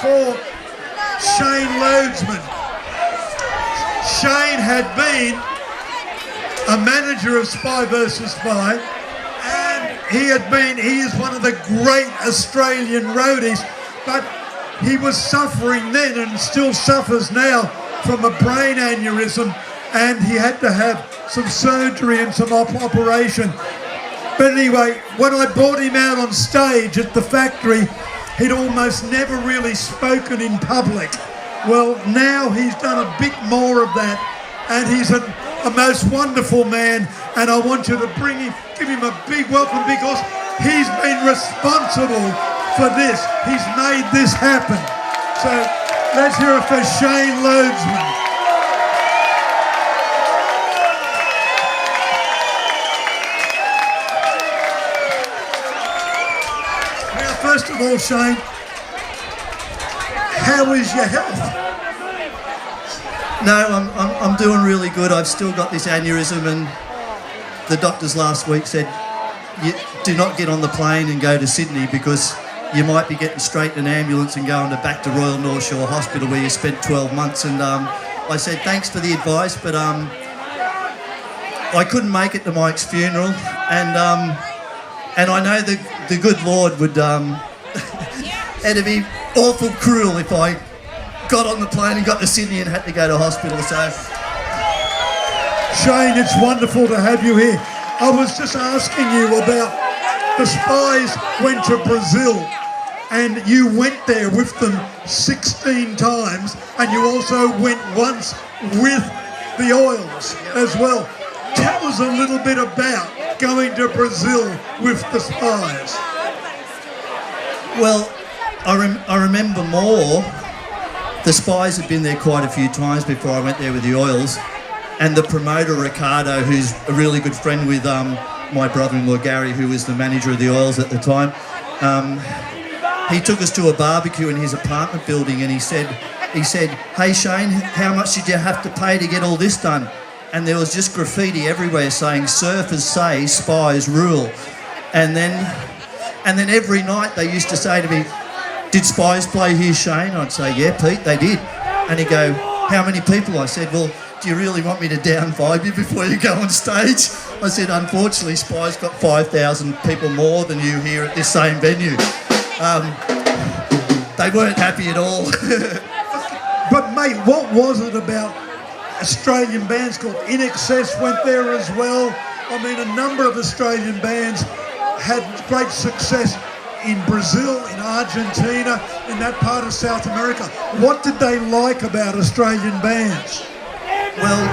for Shane Loadsman. Shane had been a manager of Spy vs. Spy, and he is one of the great Australian roadies, but he was suffering then and still suffers now from a brain aneurysm, and he had to have some surgery and some operation. But anyway, when I brought him out on stage at the factory, he'd almost never really spoken in public. Well, now he's done a bit more of that, and he's a most wonderful man, and I want you to give him a big welcome, because he's been responsible for this. He's made this happen. So let's hear it for Shane Loadsman. First of all, Shane, how is your health? No, I'm doing really good. I've still got this aneurysm, and the doctors last week said, you do not get on the plane and go to Sydney, because you might be getting straight in an ambulance and going back to Royal North Shore Hospital where you spent 12 months. And I said, thanks for the advice, but I couldn't make it to Mike's funeral, and I know the good Lord would, it'd be awful cruel if I got on the plane and got to Sydney and had to go to hospital. So, Shane, it's wonderful to have you here. I was just asking you about the Spies went to Brazil, and you went there with them 16 times, and you also went once with the Oils as well. Tell us a little bit about going to Brazil with the Spies. Well, I remember more. The Spies had been there quite a few times before I went there with the Oils, and the promoter Ricardo, who's a really good friend with my brother-in-law Gary, who was the manager of the Oils at the time, he took us to a barbecue in his apartment building, and he said, "Hey Shane, how much did you have to pay to get all this done?" And there was just graffiti everywhere saying, "Surfers say Spies rule." And then every night they used to say to me, "Did Spies play here, Shane?" I'd say, "Yeah, Pete, they did." And he'd go, "How many people?" I said, "Well, do you really want me to down vibe you before you go on stage?" I said, "Unfortunately, Spies got 5,000 people more than you here at this same venue." They weren't happy at all. But mate, what was it about Australian bands called In Excess went there as well? I mean, a number of Australian bands had great success in Brazil, in Argentina, in that part of South America. What did they like about Australian bands? Well,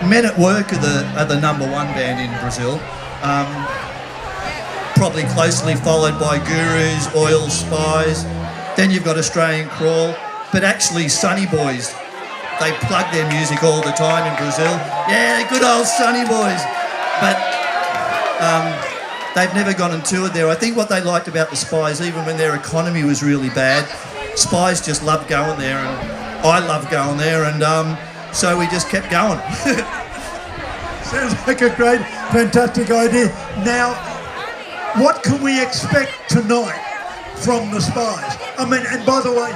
Men at Work are the number one band in Brazil. Probably closely followed by Gurus, Oil, Spies. Then you've got Australian Crawl. But actually, Sunny Boys, they plug their music all the time in Brazil. Yeah, good old Sunny Boys. But they've never gone and toured there. I think what they liked about the Spies, even when their economy was really bad, Spies just loved going there, and I loved going there, and so we just kept going. Sounds like a great, fantastic idea. Now, what can we expect tonight from the Spies? I mean, and by the way,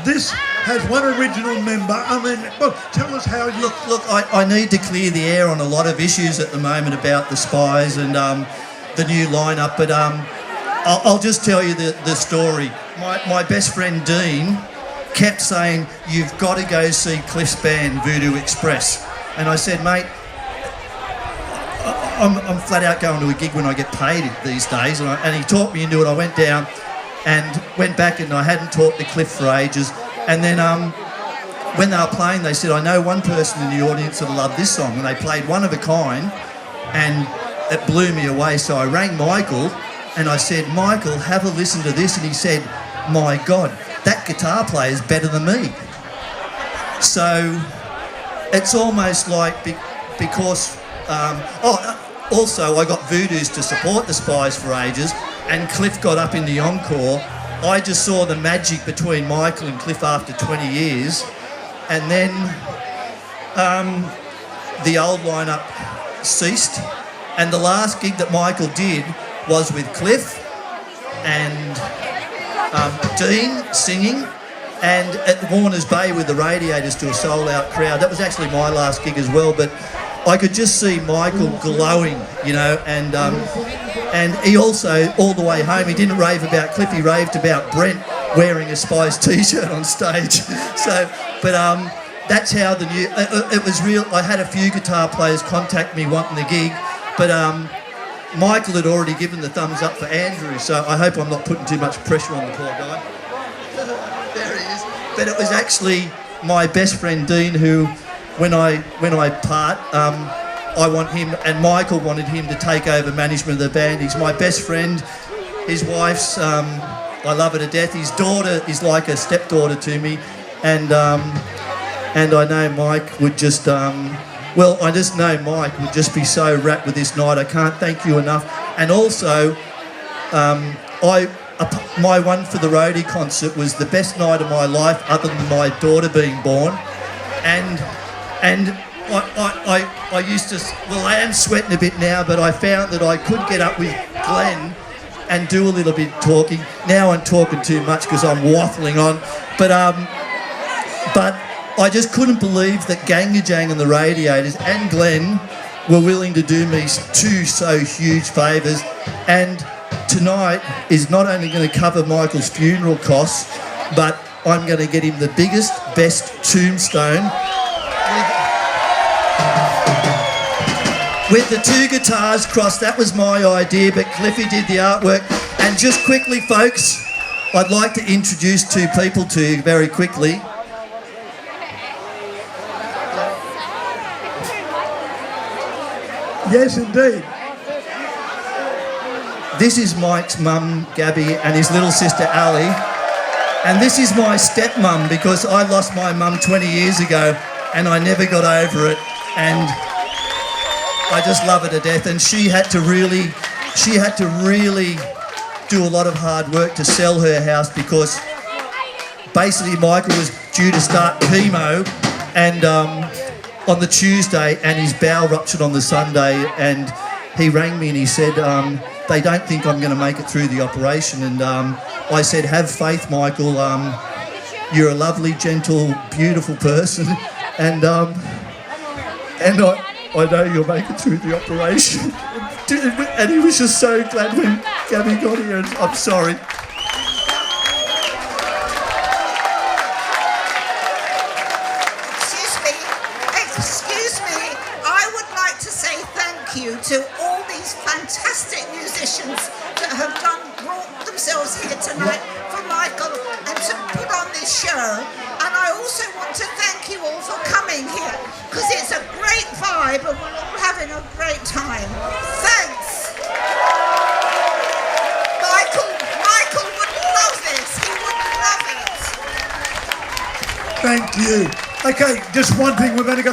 this has one original member. I mean, well, tell us how you... Look, I need to clear the air on a lot of issues at the moment about the Spies and the new lineup, but I'll just tell you the story. My best friend Dean kept saying, "You've got to go see Cliff's band, Voodoo Express." And I said, "Mate, I'm flat out going to a gig when I get paid these days." And he talked me into it. I went down and went back, and I hadn't talked to Cliff for ages. And then when they were playing, they said, "I know one person in the audience that loved this song." And they played One of a Kind, and it blew me away. So I rang Michael, and I said, "Michael, have a listen to this." And he said, "My God, that guitar player is better than me." So it's almost like because... also, I got Voodoos to support the Spies for ages, and Cliff got up in the encore. I just saw the magic between Michael and Cliff after 20 years, and then the old lineup ceased, and the last gig that Michael did was with Cliff, and Dean singing, and at Warners Bay with the Radiators to a sold-out crowd. That was actually my last gig as well, but I could just see Michael glowing, you know, and he also, all the way home, he didn't rave about Cliff, he raved about Brent wearing a Spice t-shirt on stage. So, but that's how the new, it was real. I had a few guitar players contact me wanting the gig, but Michael had already given the thumbs up for Andrew, so I hope I'm not putting too much pressure on the poor guy. There he is. But it was actually my best friend Dean who, when I part, I want him, and Michael wanted him to take over management of the band. He's my best friend. His wife's, I love her to death. His daughter is like a stepdaughter to me, and I know Mike would just, well, I just know Mike would just be so wrapped with this night. I can't thank you enough. And also, my One for the Roadie concert was the best night of my life, other than my daughter being born, and I used to, well, I am sweating a bit now, but I found that I could get up with Glenn and do a little bit talking. Now I'm talking too much because I'm waffling on, but I just couldn't believe that Gangajang and the Radiators and Glenn were willing to do me two so huge favours, and tonight is not only going to cover Michael's funeral costs, but I'm going to get him the biggest, best tombstone with the two guitars crossed. That was my idea, but Cliffy did the artwork. And just quickly, folks, I'd like to introduce two people to you very quickly. Yes, indeed. This is Mike's mum, Gabby, and his little sister, Ali. And this is my stepmum, because I lost my mum 20 years ago and I never got over it. And I just love her to death. And she had to really do a lot of hard work to sell her house, because basically Michael was due to start chemo and on the Tuesday, and his bowel ruptured on the Sunday, and he rang me and he said, they don't think I'm going to make it through the operation. And I said, have faith, Michael. You're a lovely, gentle, beautiful person, and I know you'll make it through the operation. And he was just so glad when Gabby got here, and I'm sorry. Excuse me, I would like to say thank you to all these fantastic musicians that have brought themselves here tonight for Michael and to put on this show. And I also want to thank you all for coming here, because it's a great vibe and we're all having a great time. Thanks. Michael would love this. He would love it. Thank you. Okay, just one thing, we've only got